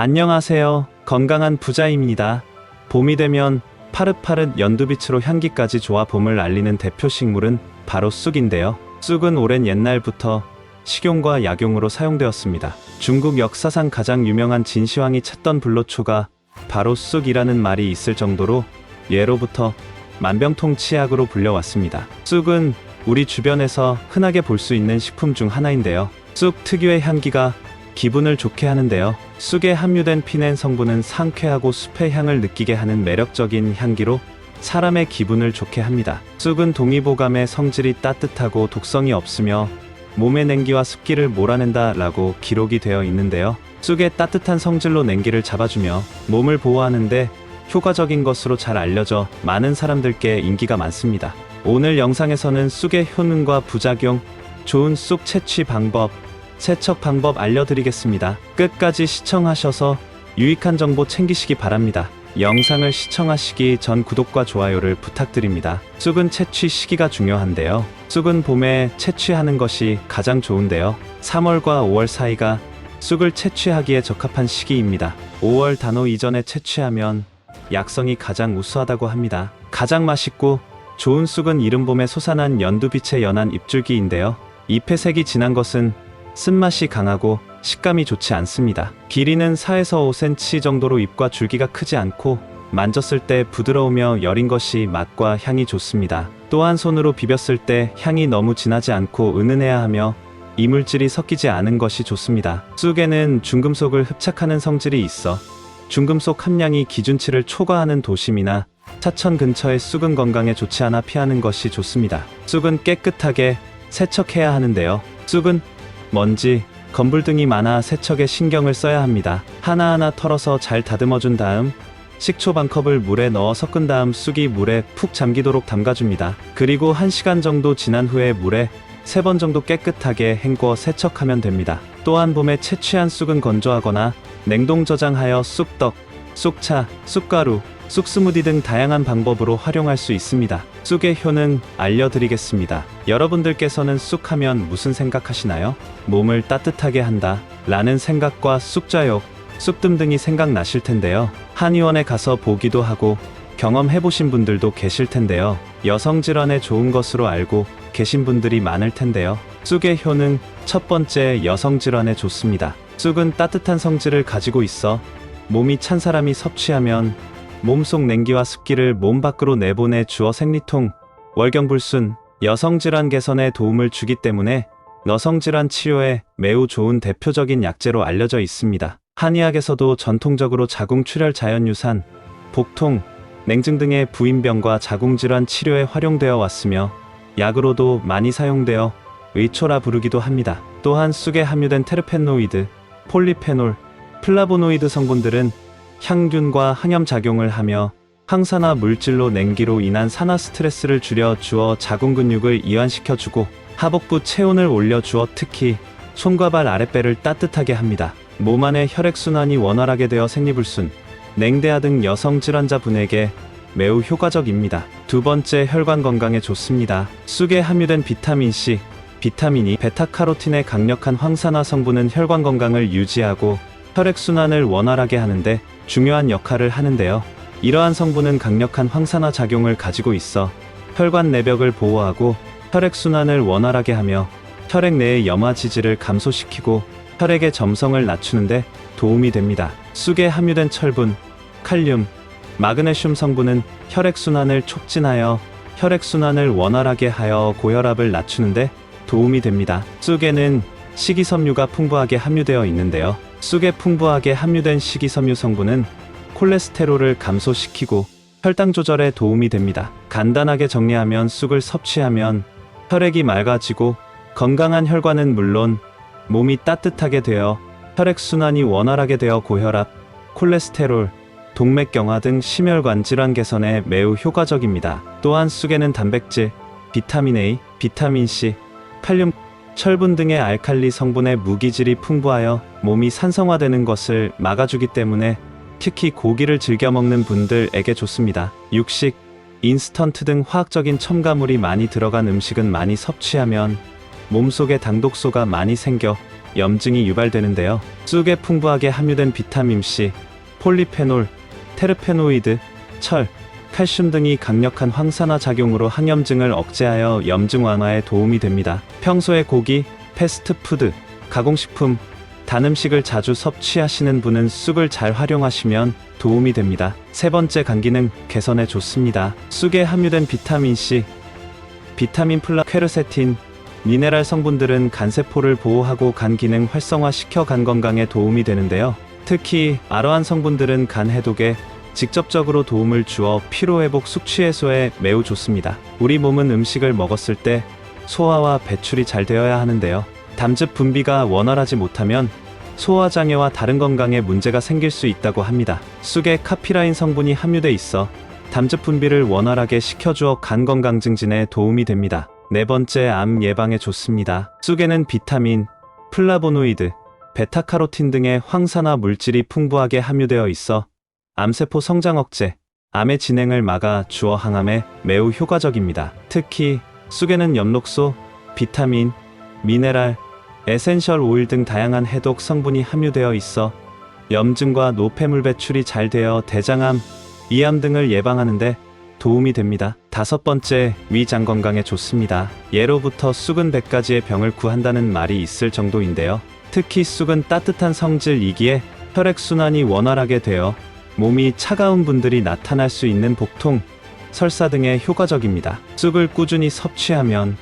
안녕하세요. 건강한 부자입니다. 봄이 되면 파릇파릇 연두빛으로 향기까지 좋아 봄을 알리는 대표 식물은 바로 쑥인데요. 쑥은 오랜 옛날부터 식용과 약용으로 사용되었습니다. 중국 역사상 가장 유명한 진시황이 찾던 불로초가 바로 쑥이라는 말이 있을 정도로 예로부터 만병통치약으로 불려왔습니다. 쑥은 우리 주변에서 흔하게 볼 수 있는 식품 중 하나인데요. 쑥 특유의 향기가 기분을 좋게 하는데요. 쑥에 함유된 피넨 성분은 상쾌하고 숲의 향을 느끼게 하는 매력적인 향기로 사람의 기분을 좋게 합니다. 쑥은 동의보감의 성질이 따뜻하고 독성이 없으며 몸의 냉기와 습기를 몰아낸다 라고 기록이 되어 있는데요. 쑥의 따뜻한 성질로 냉기를 잡아주며 몸을 보호하는데 효과적인 것으로 잘 알려져 많은 사람들께 인기가 많습니다. 오늘 영상에서는 쑥의 효능과 부작용, 좋은 쑥 채취 방법, 세척 방법 알려드리겠습니다. 끝까지 시청하셔서 유익한 정보 챙기시기 바랍니다. 영상을 시청하시기 전 구독과 좋아요를 부탁드립니다. 쑥은 채취 시기가 중요한데요. 쑥은 봄에 채취하는 것이 가장 좋은데요. 3월과 5월 사이가 쑥을 채취하기에 적합한 시기입니다. 5월 단오 이전에 채취하면 약성이 가장 우수하다고 합니다. 가장 맛있고 좋은 쑥은 이른 봄에 솟아난 연두빛의 연한 잎줄기인데요. 잎의 색이 진한 것은 쓴맛이 강하고 식감이 좋지 않습니다. 길이는 4에서 5cm 정도로 잎과 줄기가 크지 않고 만졌을 때 부드러우며 여린 것이 맛과 향이 좋습니다. 또한 손으로 비볐을 때 향이 너무 진하지 않고 은은해야 하며 이물질이 섞이지 않은 것이 좋습니다. 쑥에는 중금속을 흡착하는 성질이 있어 중금속 함량이 기준치를 초과하는 도심이나 차천 근처의 쑥은 건강에 좋지 않아 피하는 것이 좋습니다. 쑥은 깨끗하게 세척해야 하는데요. 쑥은 먼지, 건불 등이 많아 세척에 신경을 써야 합니다. 하나하나 털어서 잘 다듬어준 다음 식초 반컵을 물에 넣어 섞은 다음 쑥이 물에 푹 잠기도록 담가줍니다. 그리고 1시간 정도 지난 후에 물에 3번 정도 깨끗하게 헹궈 세척하면 됩니다. 또한 봄에 채취한 쑥은 건조하거나 냉동 저장하여 쑥떡, 쑥차, 쑥가루, 쑥스무디 등 다양한 방법으로 활용할 수 있습니다. 쑥의 효능 알려드리겠습니다. 여러분들께서는 쑥하면 무슨 생각하시나요? 몸을 따뜻하게 한다 라는 생각과 쑥자욕, 쑥뜸 등이 생각나실 텐데요. 한의원에 가서 보기도 하고 경험해보신 분들도 계실 텐데요. 여성질환에 좋은 것으로 알고 계신 분들이 많을 텐데요. 쑥의 효능 첫 번째, 여성질환에 좋습니다. 쑥은 따뜻한 성질을 가지고 있어 몸이 찬 사람이 섭취하면 몸속 냉기와 습기를 몸 밖으로 내보내 주어 생리통, 월경불순, 여성질환 개선에 도움을 주기 때문에 여성질환 치료에 매우 좋은 대표적인 약재로 알려져 있습니다. 한의학에서도 전통적으로 자궁출혈 자연유산, 복통, 냉증 등의 부인병과 자궁질환 치료에 활용되어 왔으며 약으로도 많이 사용되어 의초라 부르기도 합니다. 또한 쑥에 함유된 테르펜노이드, 폴리페놀, 플라보노이드 성분들은 향균과 항염작용을 하며 항산화 물질로 냉기로 인한 산화 스트레스를 줄여 주어 자궁 근육을 이완시켜주고 하복부 체온을 올려주어 특히 손과 발 아랫배를 따뜻하게 합니다. 몸 안의 혈액순환이 원활하게 되어 생리불순, 냉대화 등 여성 질환자분에게 매우 효과적입니다. 두 번째, 혈관 건강에 좋습니다. 쑥에 함유된 비타민C, 비타민 E, 베타카로틴의 강력한 황산화 성분은 혈관 건강을 유지하고 혈액순환을 원활하게 하는데 중요한 역할을 하는데요. 이러한 성분은 강력한 황산화 작용을 가지고 있어 혈관 내벽을 보호하고 혈액순환을 원활하게 하며 혈액 내의 염화지질을 감소시키고 혈액의 점성을 낮추는데 도움이 됩니다. 쑥에 함유된 철분, 칼륨, 마그네슘 성분은 혈액순환을 촉진하여 혈액순환을 원활하게 하여 고혈압을 낮추는데 도움이 됩니다. 쑥에는 식이섬유가 풍부하게 함유되어 있는데요. 쑥에 풍부하게 함유된 식이섬유 성분은 콜레스테롤을 감소시키고 혈당 조절에 도움이 됩니다. 간단하게 정리하면 쑥을 섭취하면 혈액이 맑아지고 건강한 혈관은 물론 몸이 따뜻하게 되어 혈액순환이 원활하게 되어 고혈압, 콜레스테롤, 동맥경화 등 심혈관 질환 개선에 매우 효과적입니다. 또한 쑥에는 단백질, 비타민 A, 비타민 C, 칼륨, 철분 등의 알칼리 성분의 무기질이 풍부하여 몸이 산성화되는 것을 막아주기 때문에 특히 고기를 즐겨 먹는 분들에게 좋습니다. 육식, 인스턴트 등 화학적인 첨가물이 많이 들어간 음식은 많이 섭취하면 몸속에 당독소가 많이 생겨 염증이 유발되는데요. 쑥에 풍부하게 함유된 비타민 C, 폴리페놀, 테르페노이드, 철, 칼슘 등이 강력한 항산화 작용으로 항염증을 억제하여 염증 완화에 도움이 됩니다. 평소에 고기, 패스트푸드, 가공식품, 단 음식을 자주 섭취하시는 분은 쑥을 잘 활용하시면 도움이 됩니다. 세 번째, 간 기능 개선에 좋습니다. 쑥에 함유된 비타민 C, 비타민 플라, 퀘르세틴, 미네랄 성분들은 간세포를 보호하고 간 기능 활성화시켜 간 건강에 도움이 되는데요. 특히 아로한 성분들은 간 해독에 직접적으로 도움을 주어 피로회복, 숙취 해소에 매우 좋습니다. 우리 몸은 음식을 먹었을 때 소화와 배출이 잘 되어야 하는데요. 담즙 분비가 원활하지 못하면 소화장애와 다른 건강에 문제가 생길 수 있다고 합니다. 쑥에 카피라인 성분이 함유돼 있어 담즙 분비를 원활하게 시켜주어 간 건강 증진에 도움이 됩니다. 네 번째, 암 예방에 좋습니다. 쑥에는 비타민, 플라보노이드, 베타카로틴 등의 황산화 물질이 풍부하게 함유되어 있어 암세포 성장 억제, 암의 진행을 막아 주어 항암에 매우 효과적입니다. 특히 쑥에는 엽록소, 비타민, 미네랄, 에센셜 오일 등 다양한 해독 성분이 함유되어 있어 염증과 노폐물 배출이 잘 되어 대장암, 이암 등을 예방하는 데 도움이 됩니다. 다섯 번째, 위장 건강에 좋습니다. 예로부터 쑥은 100가지의 병을 구한다는 말이 있을 정도인데요. 특히 쑥은 따뜻한 성질이기에 혈액순환이 원활하게 되어 몸이 차가운 분들이 나타날 수 있는 복통, 설사 등에 효과적입니다. 쑥을 꾸준히 섭취하면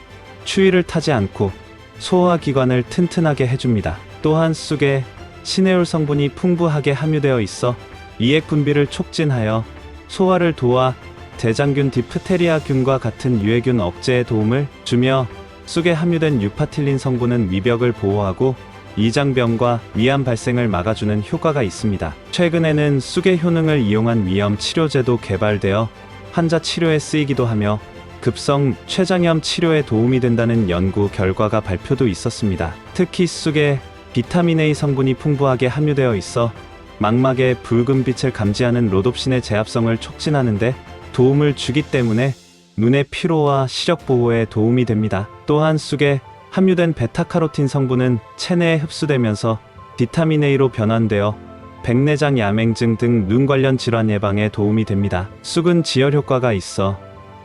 추위를 타지 않고 소화기관을 튼튼하게 해줍니다. 또한 쑥에 시네올 성분이 풍부하게 함유되어 있어 이액 분비를 촉진하여 소화를 도와 대장균, 디프테리아균과 같은 유해균 억제에 도움을 주며 쑥에 함유된 유파틸린 성분은 위벽을 보호하고 이장병과 위암 발생을 막아주는 효과가 있습니다. 최근에는 쑥의 효능을 이용한 위염 치료제도 개발되어 환자 치료에 쓰이기도 하며 급성 췌장염 치료에 도움이 된다는 연구 결과가 발표도 있었습니다. 특히 쑥에 비타민 A 성분이 풍부하게 함유되어 있어 망막의 붉은 빛을 감지하는 로놉신의 제압성을 촉진하는데 도움을 주기 때문에 눈의 피로와 시력 보호에 도움이 됩니다. 또한 쑥에 함유된 베타카로틴 성분은 체내에 흡수되면서 비타민 A로 변환되어 백내장 야맹증 등 눈 관련 질환 예방에 도움이 됩니다. 쑥은 지혈 효과가 있어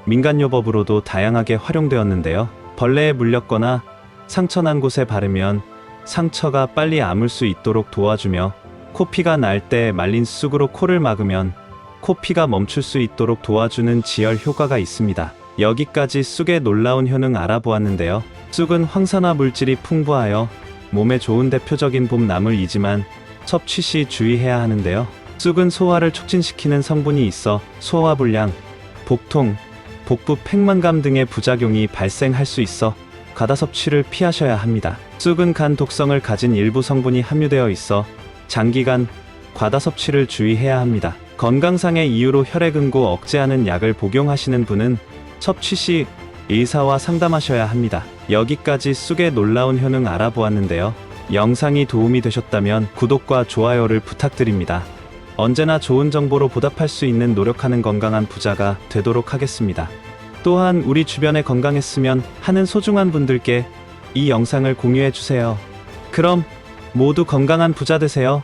민간요법으로도 다양하게 활용되었는데요. 벌레에 물렸거나 상처난 곳에 바르면 상처가 빨리 아물 수 있도록 도와주며 코피가 날 때 말린 쑥으로 코를 막으면 코피가 멈출 수 있도록 도와주는 지혈 효과가 있습니다. 여기까지 쑥의 놀라운 효능 알아보았는데요. 쑥은 황산화 물질이 풍부하여 몸에 좋은 대표적인 봄나물이지만 섭취 시 주의해야 하는데요. 쑥은 소화를 촉진시키는 성분이 있어 소화불량, 복통, 복부 팽만감 등의 부작용이 발생할 수 있어 과다 섭취를 피하셔야 합니다. 쑥은 간 독성을 가진 일부 성분이 함유되어 있어 장기간 과다 섭취를 주의해야 합니다. 건강상의 이유로 혈액응고 억제하는 약을 복용하시는 분은 섭취 시 의사와 상담하셔야 합니다. 여기까지 쑥의 놀라운 효능 알아보았는데요. 영상이 도움이 되셨다면 구독과 좋아요를 부탁드립니다. 언제나 좋은 정보로 보답할 수 있는 노력하는 건강한 부자가 되도록 하겠습니다. 또한 우리 주변에 건강했으면 하는 소중한 분들께 이 영상을 공유해 주세요. 그럼 모두 건강한 부자 되세요.